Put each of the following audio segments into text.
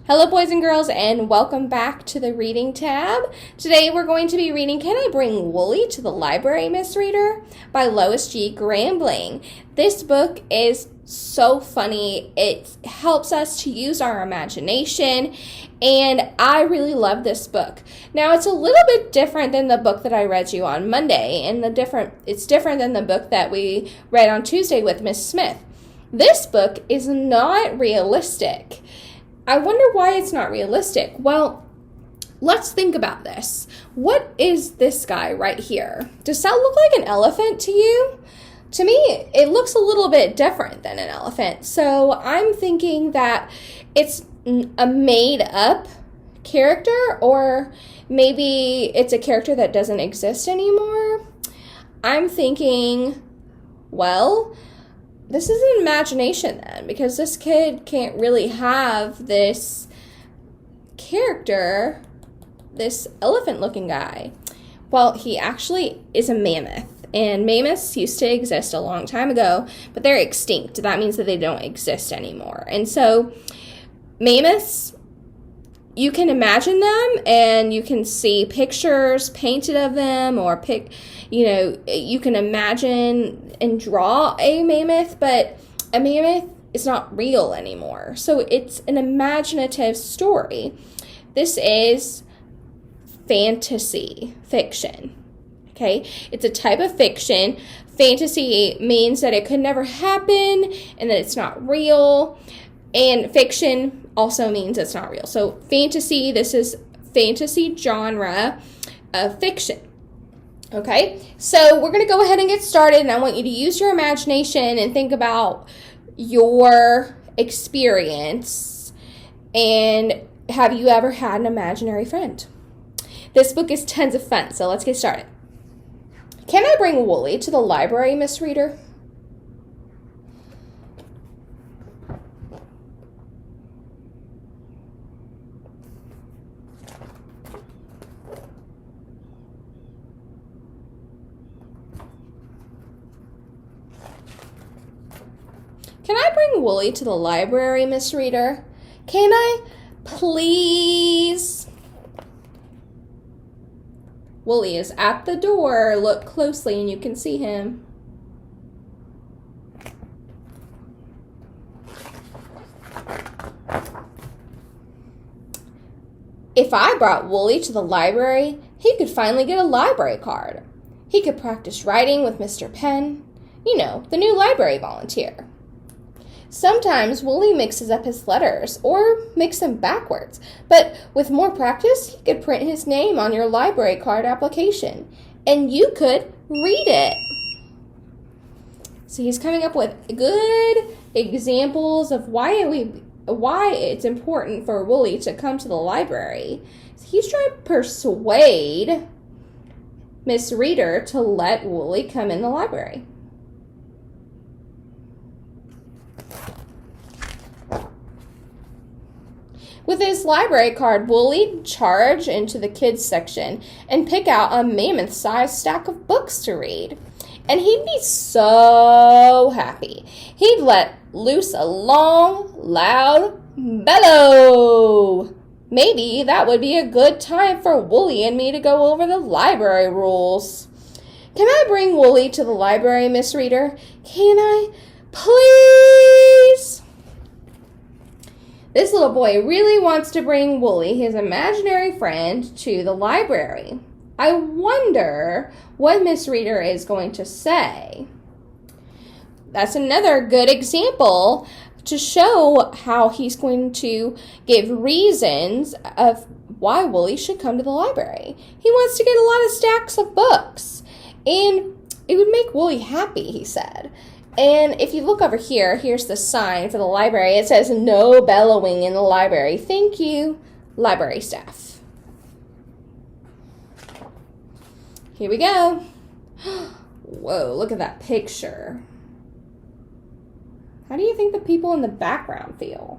Hello boys and girls, and welcome back to the reading tab. Today we're going to be reading Can I Bring Wooly to the Library, Miss Reader? By Lois G. Grambling. This book is so funny. It helps us to use our imagination, and I really love this book. Now it's a little bit different than the book that I read you on Monday, and it's different than the book that we read on Tuesday with Miss Smith. This book is not realistic. I wonder why it's not realistic. Well, let's think about this. What is this guy right here? Does that look like an elephant to you? To me, it looks a little bit different than an elephant. So I'm thinking that it's a made-up character, or maybe it's a character that doesn't exist anymore. I'm thinking, well, this is an imagination then, because this kid can't really have this character, this elephant-looking guy. Well, he actually is a mammoth, and mammoths used to exist a long time ago, but they're extinct. That means that they don't exist anymore. And so mammoths, you can imagine them, and you can see pictures painted of them, or you can imagine and draw a mammoth, but a mammoth is not real anymore. So it's an imaginative story. This is fantasy fiction. Okay? It's a type of fiction. Fantasy means that it could never happen and that it's not real. And fiction also means it's not real. So fantasy, this is fantasy genre of fiction. Okay, so we're going to go ahead and get started, and I want you to use your imagination and think about your experience, and have you ever had an imaginary friend? This book is tons of fun, so let's get started. Can I bring Wooly to the library, Miss Reader? Can I bring Wooly to the library, Miss Reader? Can I, please? Wooly is at the door. Look closely and you can see him. If I brought Wooly to the library, he could finally get a library card. He could practice writing with Mr. Penn, the new library volunteer. Sometimes Wooly mixes up his letters or makes them backwards, but with more practice, he could print his name on your library card application, and you could read it. So he's coming up with good examples of why it's important for Wooly to come to the library. So he's trying to persuade Miss Reader to let Wooly come in the library. With his library card, Wooly charge into the kids section and pick out a mammoth-sized stack of books to read. And he'd be so happy. He'd let loose a long, loud bellow. Maybe that would be a good time for Wooly and me to go over the library rules. Can I bring Wooly to the library, Miss Reader? Can I, please? This little boy really wants to bring Wooly, his imaginary friend, to the library. I wonder what Miss Reader is going to say. That's another good example to show how he's going to give reasons of why Wooly should come to the library. He wants to get a lot of stacks of books, and it would make Wooly happy, he said. And if you look over here, here's the sign for the library. It says, "No bellowing in the library. Thank you, library staff." Here we go. Whoa, look at that picture. How do you think the people in the background feel?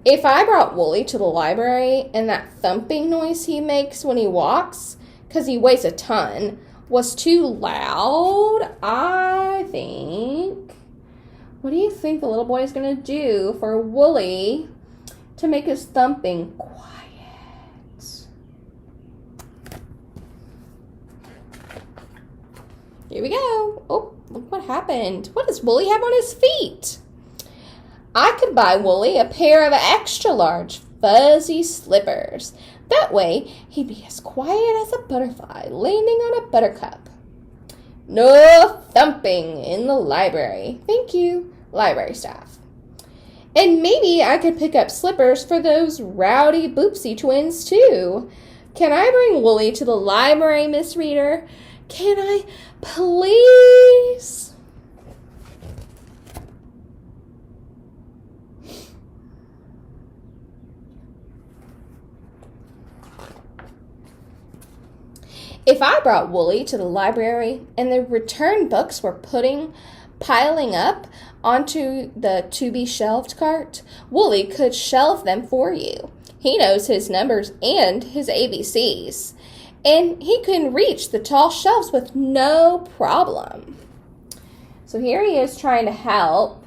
If I brought Wooly to the library and that thumping noise he makes when he walks, because he weighs a ton, was too loud, I think What do you think the little boy is going to do for Wooly to make his thumping quiet? Here we go. Oh, look what happened. What does Wooly have on his feet? I could buy Wooly a pair of extra large fuzzy slippers. That way, he'd be as quiet as a butterfly landing on a buttercup. No thumping in the library. Thank you, library staff. And maybe I could pick up slippers for those rowdy Boopsy twins, too. Can I bring Wooly to the library, Miss Reader? Can I, please? If I brought Wooly to the library and the return books were piling up onto the to-be-shelved cart, Wooly could shelve them for you. He knows his numbers and his ABCs, and he can reach the tall shelves with no problem. So here he is trying to help,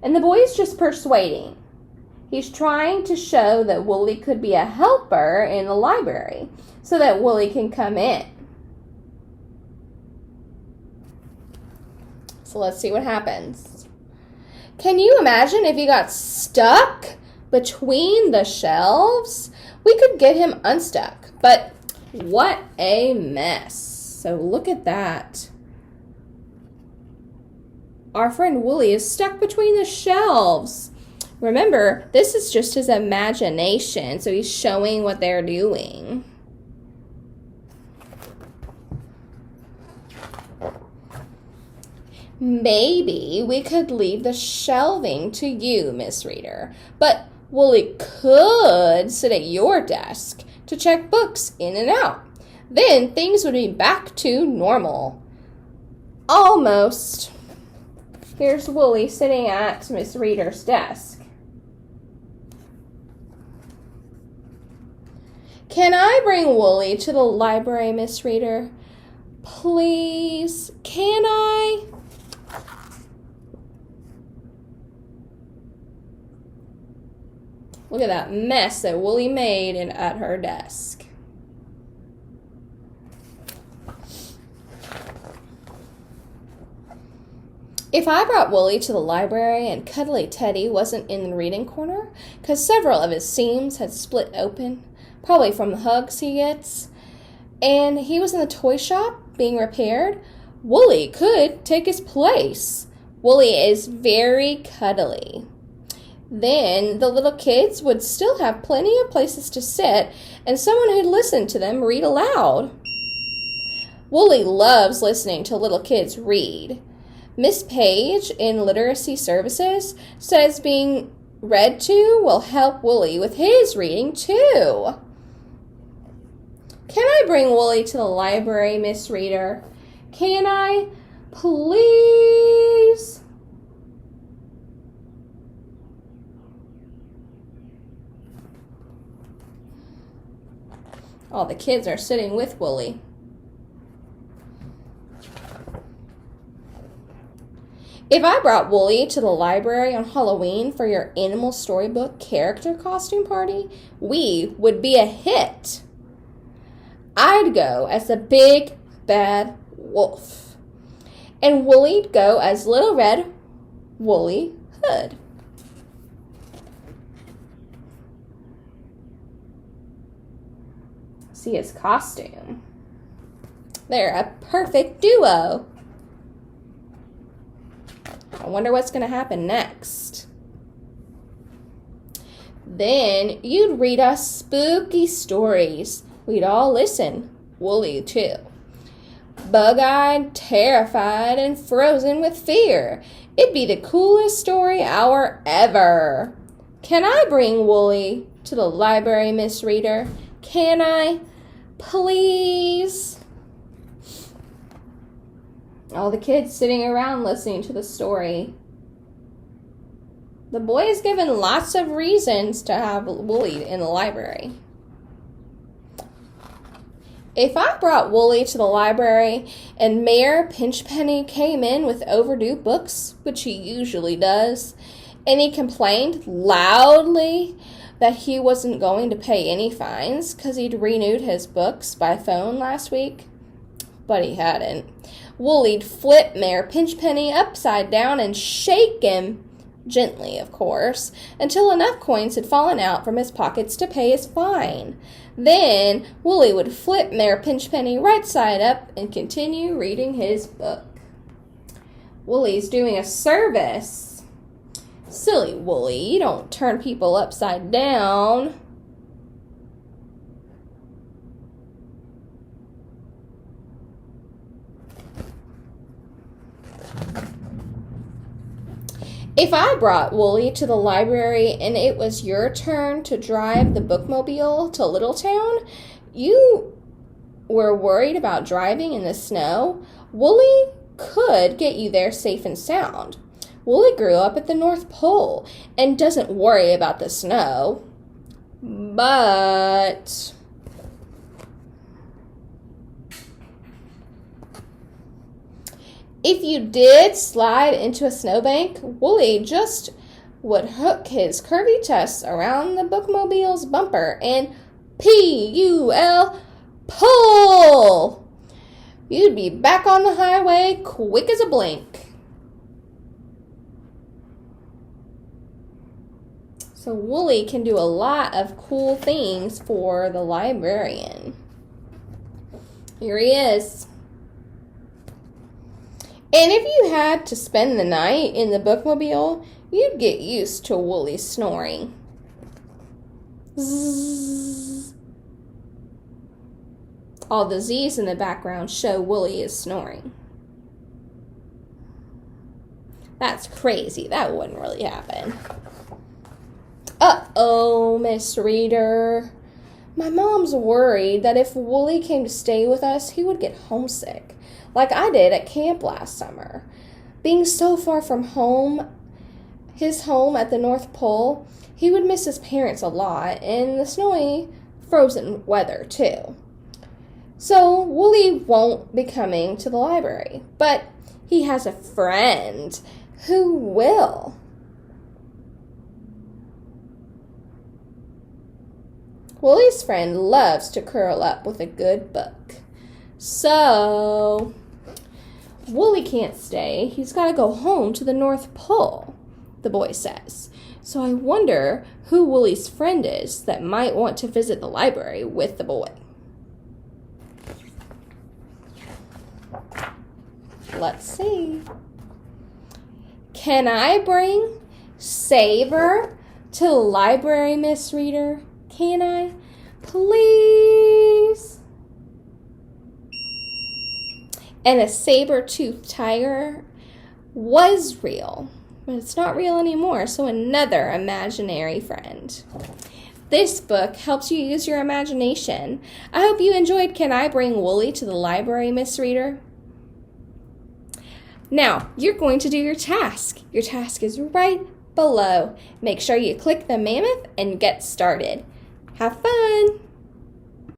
and the boy is just persuading. He's trying to show that Wooly could be a helper in the library so that Wooly can come in. So let's see what happens. Can you imagine if he got stuck between the shelves? We could get him unstuck, but what a mess. So look at that. Our friend Wooly is stuck between the shelves. Remember, this is just his imagination, so he's showing what they're doing. Maybe we could leave the shelving to you, Miss Reader, but Wooly could sit at your desk to check books in and out. Then things would be back to normal. Almost. Here's Wooly sitting at Miss Reader's desk. Can I bring Wooly to the library, Miss Reader? Please, can I? Look at that mess that Wooly made at her desk. If I brought Wooly to the library and Cuddly Teddy wasn't in the reading corner, because several of his seams had split open, probably from the hugs he gets, and he was in the toy shop being repaired, Wooly could take his place. Wooly is very cuddly. Then the little kids would still have plenty of places to sit and someone who'd listen to them read aloud. Wooly loves listening to little kids read. Miss Page in Literacy Services says being read to will help Wooly with his reading too. Can I bring Wooly to the library, Miss Reader? Can I, please? All the kids are sitting with Wooly. If I brought Wooly to the library on Halloween for your animal storybook character costume party, we would be a hit. I'd go as the big bad wolf, and Wooly'd go as Little Red Woolly Hood. See his costume. They're a perfect duo. I wonder what's going to happen next. Then you'd read us spooky stories. We'd all listen. Wooly too. Bug-eyed, terrified, and frozen with fear. It'd be the coolest story hour ever. Can I bring Wooly to the library, Miss Reader? Can I? Please? All the kids sitting around listening to the story. The boy is given lots of reasons to have Wooly in the library. If I brought Wooly to the library and Mayor Pinchpenny came in with overdue books, which he usually does, and he complained loudly that he wasn't going to pay any fines because he'd renewed his books by phone last week, but he hadn't, Wooly'd flip Mayor Pinchpenny upside down and shake him, gently of course, until enough coins had fallen out from his pockets to pay his fine. Then Wooly would flip Mayor Pinchpenny right side up and continue reading his book. Wooly's doing a service. Silly Wooly, you don't turn people upside down. If I brought Wooly to the library and it was your turn to drive the bookmobile to Littletown, you were worried about driving in the snow, Wooly could get you there safe and sound. Wooly grew up at the North Pole and doesn't worry about the snow. But if you did slide into a snowbank, Wooly just would hook his curvy tusks around the bookmobile's bumper and P-U-L, pull! You'd be back on the highway quick as a blink. So Wooly can do a lot of cool things for the librarian. Here he is. And if you had to spend the night in the bookmobile, you'd get used to Wooly's snoring. Zzz. All the Z's in the background show Wooly is snoring. That's crazy. That wouldn't really happen. Uh-oh, Miss Reader. My mom's worried that if Wooly came to stay with us, he would get homesick, like I did at camp last summer. Being so far from home, his home at the North Pole, he would miss his parents a lot, and the snowy, frozen weather, too. So, Wooly won't be coming to the library, but he has a friend who will. Wooly's friend loves to curl up with a good book. So, Wooly can't stay. He's got to go home to the North Pole, the boy says. So I wonder who Wooly's friend is that might want to visit the library with the boy. Let's see. Can I bring Saber to the library, Miss Reader? Can I? Please? And a saber-toothed tiger was real, but it's not real anymore, so another imaginary friend. This book helps you use your imagination. I hope you enjoyed Can I Bring Wooly to the Library, Miss Reader? Now, you're going to do your task. Your task is right below. Make sure you click the mammoth and get started. Have fun!